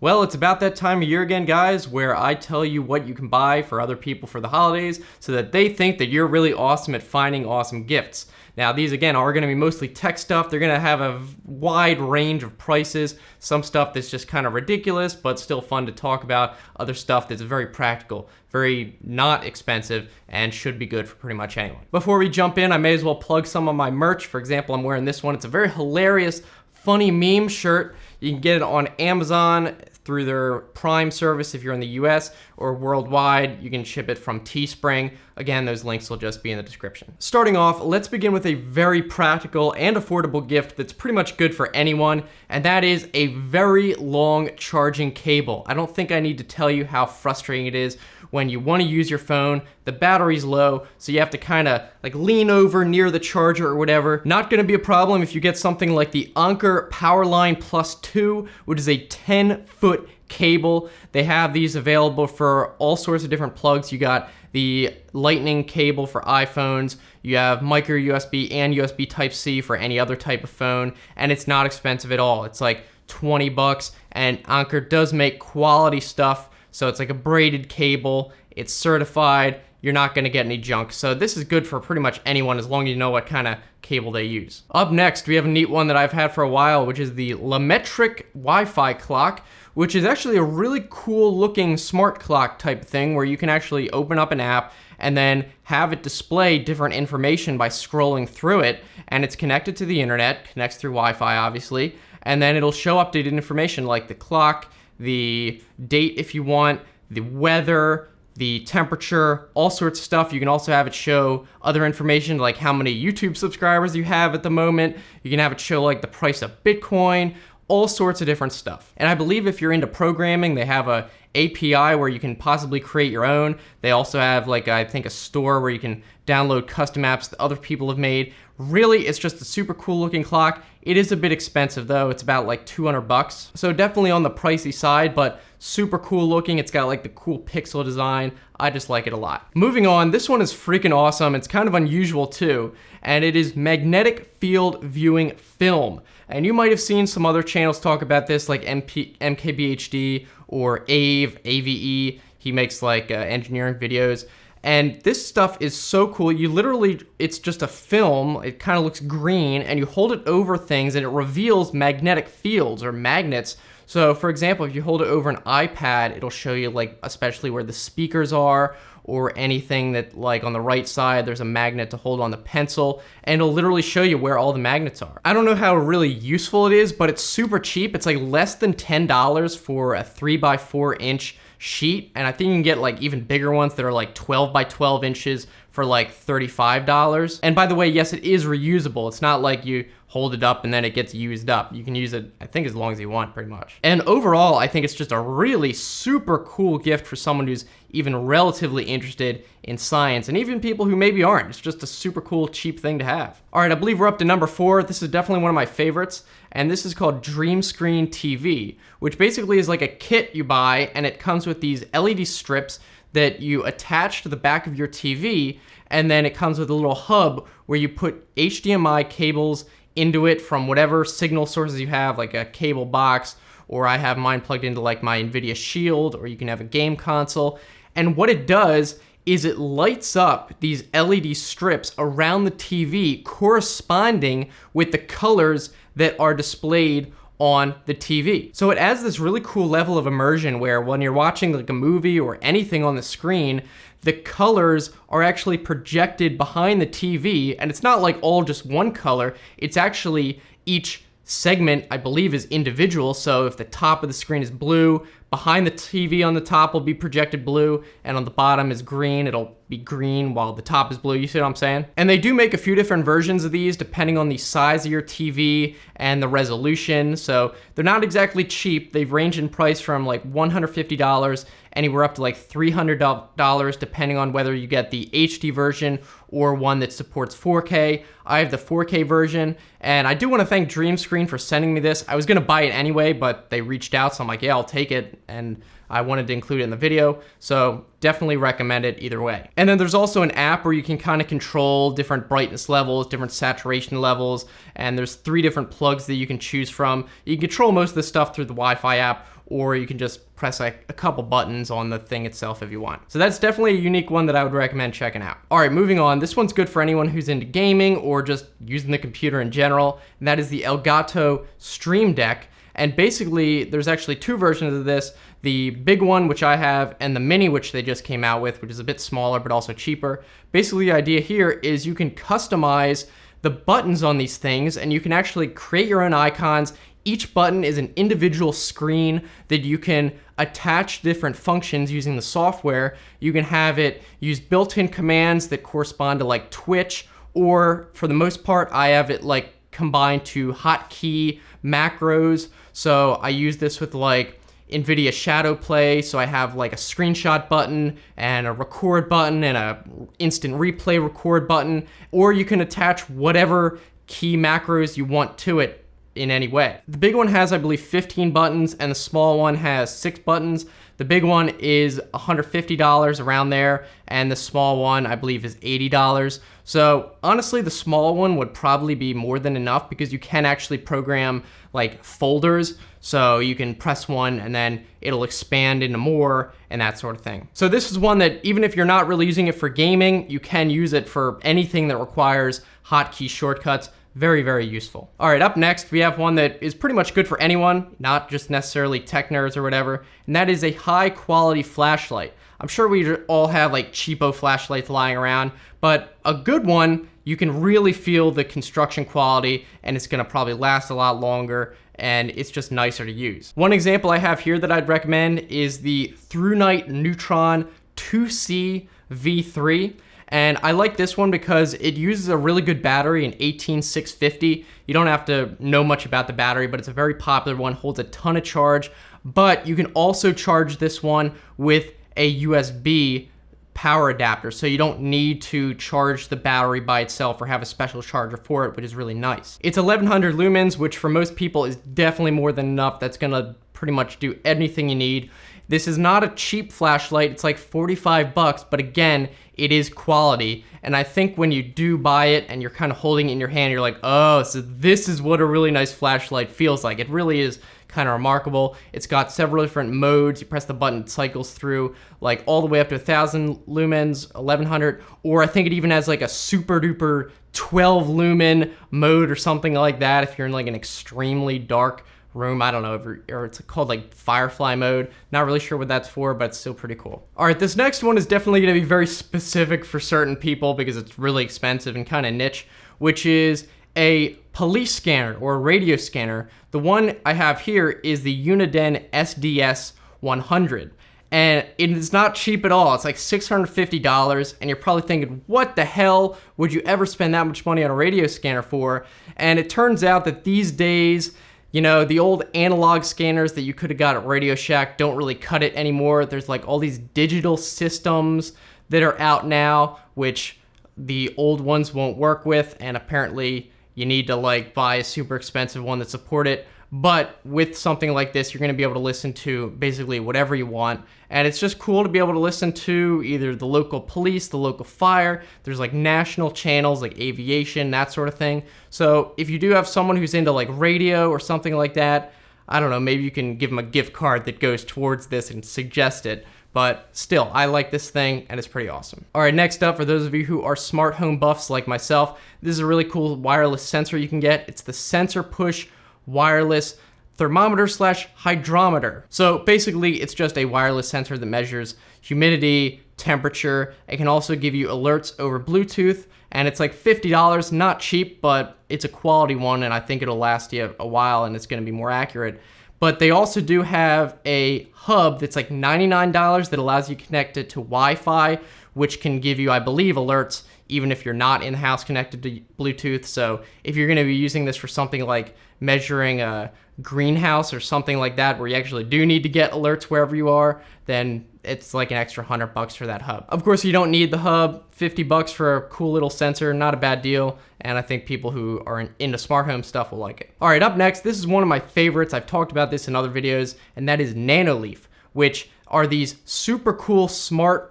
Well, it's about that time of year again, guys, where I tell you what you can buy for other people for the holidays so that they think that you're really awesome at finding awesome gifts. Now, these, again, are going to be mostly tech stuff. They're going to have a wide range of prices. Some stuff that's just kind of ridiculous, but still fun to talk about. Other stuff that's very practical, very not expensive, and should be good for pretty much anyone. Before we jump in, I may as well plug some of my merch. For example, I'm wearing this one. It's a very hilarious, funny meme shirt. You can get it on Amazon through their Prime service if you're in the US, or worldwide. You can ship it from Teespring. Again, those links will just be in the description. Starting off, let's begin with a very practical and affordable gift that's pretty much good for anyone, and that is a very long charging cable. I don't think I need to tell you how frustrating it is when you want to use your phone, the battery's low, so you have to kind of like lean over near the charger or whatever. Not going to be a problem if you get something like the Anker Powerline Plus 2, which is a 10-foot cable. They have these available for all sorts of different plugs. You got the lightning cable for iPhones, you have micro USB and USB Type-C for any other type of phone, and it's not expensive at all. It's like 20 bucks, and Anker does make quality stuff. So it's like a braided cable, it's certified, you're not gonna get any junk. So this is good for pretty much anyone as long as you know what kind of cable they use. Up next, we have a neat one that I've had for a while, which is the Lametric Wi-Fi clock, which is actually a really cool looking smart clock type thing where you can actually open up an app and then have it display different information by scrolling through it. And it's connected to the internet, connects through Wi-Fi obviously, and then it'll show updated information like the clock, the date if you want, the weather, the temperature, all sorts of stuff. You can also have it show other information like how many YouTube subscribers you have at the moment. You can have it show like the price of Bitcoin, all sorts of different stuff. And I believe if you're into programming, they have a API where you can possibly create your own. They also have like, I think, a store where you can download custom apps that other people have made. Really, it's just a super cool looking clock. It is a bit expensive though. It's about like 200 bucks. So definitely on the pricey side, but super cool looking. It's got like the cool pixel design. I just like it a lot. Moving on, this one is freaking awesome. It's kind of unusual too, and it is magnetic field viewing film. And you might have seen some other channels talk about this, like MKBHD or 𝐒𝐓𝐔𝐅𝐅. He makes like engineering videos. And this stuff is so cool. You literally, it's just a film. It kind of looks green, and you hold it over things and it reveals magnetic fields or magnets. So for example, if you hold it over an iPad, it'll show you like especially where the speakers are, or anything that like on the right side, there's a magnet to hold on the pencil, and it'll literally show you where all the magnets are. I don't know how really useful it is, but it's super cheap. It's like less than $10 for a 3x4 inch sheet, and I think you can get like even bigger ones that are like 12 by 12 inches for like $35. And by the way, yes, it is reusable. It's not like you hold it up and then it gets used up. You can use it, I think, as long as you want, pretty much. And overall, I think it's just a really super cool gift for someone who's even relatively interested in science, and even people who maybe aren't. It's just a super cool, cheap thing to have. All right, I believe we're up to number 4. This is definitely one of my favorites, and this is called Dreamscreen TV, which basically is like a kit you buy, and it comes with these LED strips that you attach to the back of your TV, and then it comes with a little hub where you put HDMI cables into it from whatever signal sources you have, like a cable box, or I have mine plugged into like my NVIDIA Shield, or you can have a game console. And what it does is it lights up these LED strips around the TV corresponding with the colors that are displayed on the TV. So it adds this really cool level of immersion where when you're watching like a movie or anything on the screen, the colors are actually projected behind the TV, and it's not like all just one color. It's actually each segment, I believe, is individual. So if the top of the screen is blue, behind the TV on the top will be projected blue, and on the bottom is green, it'll be green while the top is blue. You see what I'm saying? And they do make a few different versions of these depending on the size of your TV and the resolution. So they're not exactly cheap. They range in price from like $150 anywhere up to like $300 depending on whether you get the HD version or one that supports 4K. I have the 4K version, and I do want to thank Dreamscreen for sending me this. I was gonna buy it anyway, but they reached out, so I'm like, yeah, I'll take it. and I wanted to include it in the video, so definitely recommend it either way. And then there's also an app where you can kind of control different brightness levels, different saturation levels, and there's 3 different plugs that you can choose from. You can control most of this stuff through the Wi-Fi app, or you can just press like a couple buttons on the thing itself if you want. So that's definitely a unique one that I would recommend checking out. All right, moving on. This one's good for anyone who's into gaming or just using the computer in general, and that is the Elgato Streamdeck. And basically, there's actually 2 versions of this. The big one, which I have, and the mini, which they just came out with, which is a bit smaller but also cheaper. Basically, the idea here is you can customize the buttons on these things, and you can actually create your own icons. Each button is an individual screen that you can attach different functions using the software. You can have it use built-in commands that correspond to like Twitch, or for the most part, I have it like combined to hotkey macros. So I use this with like NVIDIA Shadow Play, so I have like a screenshot button and a record button and a instant replay record button, or you can attach whatever key macros you want to it in any way. The big one has, I believe, 15 buttons, and the small one has 6 buttons. The big one is $150 around there, and the small one, I believe, is $80. So honestly, the small one would probably be more than enough because you can actually program like folders. So you can press one and then it'll expand into more and that sort of thing. So this is one that even if you're not really using it for gaming, you can use it for anything that requires hotkey shortcuts. Very, very useful. All right, up next, we have one that is pretty much good for anyone, not just necessarily tech nerds or whatever, and that is a high quality flashlight. I'm sure we all have like cheapo flashlights lying around, but a good one, you can really feel the construction quality, and it's gonna probably last a lot longer, and it's just nicer to use. One example I have here that I'd recommend is the ThruNite Neutron 2C V3. And I like this one because it uses a really good battery, an 18650. You don't have to know much about the battery, but it's a very popular one, holds a ton of charge. But you can also charge this one with a USB power adapter, so you don't need to charge the battery by itself or have a special charger for it, which is really nice. It's 1100 lumens, which for most people is definitely more than enough. That's gonna pretty much do anything you need. This is not a cheap flashlight. It's like 45 bucks, but again, it is quality. And I think when you do buy it and you're kind of holding it in your hand, you're like, oh, so this is what a really nice flashlight feels like. It really is kind of remarkable. It's got several different modes. You press the button, it cycles through like all the way up to 1000 lumens, 1100, or I think it even has like a super duper 12 lumen mode or something like that if you're in like an extremely dark room. I don't know, or it's called like Firefly mode. Not really sure what that's for, but it's still pretty cool. All right, this next one is definitely gonna be very specific for certain people because it's really expensive and kind of niche, which is a police scanner or a radio scanner. The one I have here is the Uniden SDS100. And it is not cheap at all. It's like $650, and you're probably thinking, what the hell would you ever spend that much money on a radio scanner for? And it turns out that these days, you know, the old analog scanners that you could have got at Radio Shack don't really cut it anymore. There's like all these digital systems that are out now, which the old ones won't work with, and apparently you need to like buy a super expensive one that support it. But with something like this, you're gonna be able to listen to basically whatever you want. And it's just cool to be able to listen to either the local police, the local fire. There's like national channels like aviation, that sort of thing. So if you do have someone who's into like radio or something like that, I don't know, maybe you can give them a gift card that goes towards this and suggest it. But still, I like this thing and it's pretty awesome. All right, next up, for those of you who are smart home buffs like myself, this is a really cool wireless sensor you can get. It's the Sensorpush wireless thermometer / hydrometer. So basically it's just a wireless sensor that measures humidity, temperature. It can also give you alerts over Bluetooth, and it's like $50, not cheap, but it's a quality one, and I think it'll last you a while and it's gonna be more accurate. But they also do have a hub that's like $99 that allows you to connect it to Wi-Fi, which can give you, I believe, alerts even if you're not in the house connected to Bluetooth. So if you're gonna be using this for something like measuring a greenhouse or something like that, where you actually do need to get alerts wherever you are, then it's like an extra $100 for that hub. Of course, you don't need the hub. 50 bucks for a cool little sensor, not a bad deal. And I think people who are into smart home stuff will like it. All right, up next, this is one of my favorites. I've talked about this in other videos, and that is Nanoleaf, which are these super cool, smart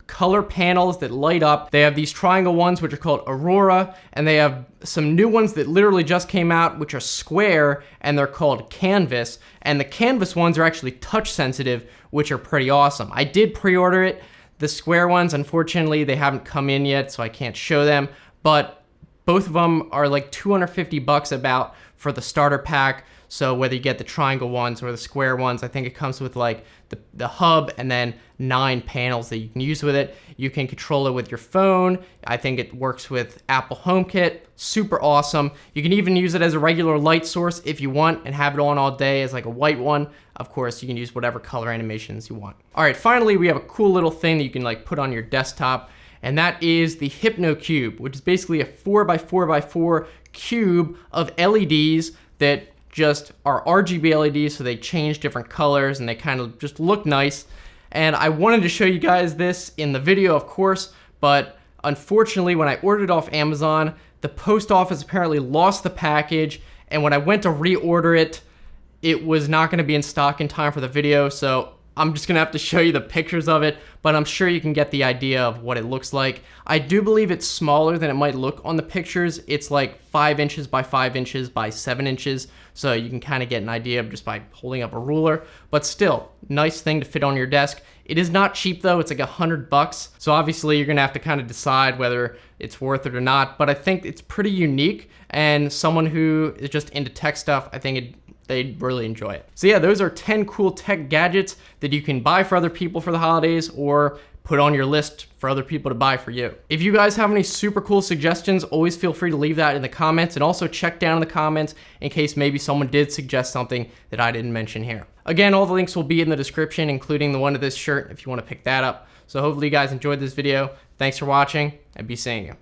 color panels that light up. They have these triangle ones, which are called Aurora, and they have some new ones that literally just came out, which are square, and they're called Canvas. And the Canvas ones are actually touch sensitive, which are pretty awesome. I did pre-order it. The square ones, unfortunately, they haven't come in yet, so I can't show them, but both of them are like 250 bucks about for the starter pack. So whether you get the triangle ones or the square ones, I think it comes with like the hub and then 9 panels that you can use with it. You can control it with your phone. I think it works with Apple HomeKit. Super awesome. You can even use it as a regular light source if you want and have it on all day as like a white one. Of course, you can use whatever color animations you want. All right, finally, we have a cool little thing that you can like put on your desktop, and that is the Hypnocube, which is basically a 4x4x4 cube of LEDs that just are RGB LEDs, so they change different colors and they kind of just look nice. And I wanted to show you guys this in the video, of course, but unfortunately when I ordered it off Amazon, the post office apparently lost the package, and when I went to reorder it, it was not going to be in stock in time for the video, so I'm just gonna have to show you the pictures of it, but I'm sure you can get the idea of what it looks like. I do believe it's smaller than it might look on the pictures. It's like 5 inches by 5 inches by 7 inches, so you can kind of get an idea just by holding up a ruler, but still, nice thing to fit on your desk. It is not cheap though, it's like $100, so obviously you're gonna have to kind of decide whether it's worth it or not, but I think it's pretty unique, and someone who is just into tech stuff, I think they'd really enjoy it. So yeah, those are 10 cool tech gadgets that you can buy for other people for the holidays or put on your list for other people to buy for you. If you guys have any super cool suggestions, always feel free to leave that in the comments, and also check down in the comments in case maybe someone did suggest something that I didn't mention here. Again, all the links will be in the description, including the one to this shirt if you want to pick that up. So hopefully you guys enjoyed this video. Thanks for watching, and be seeing you.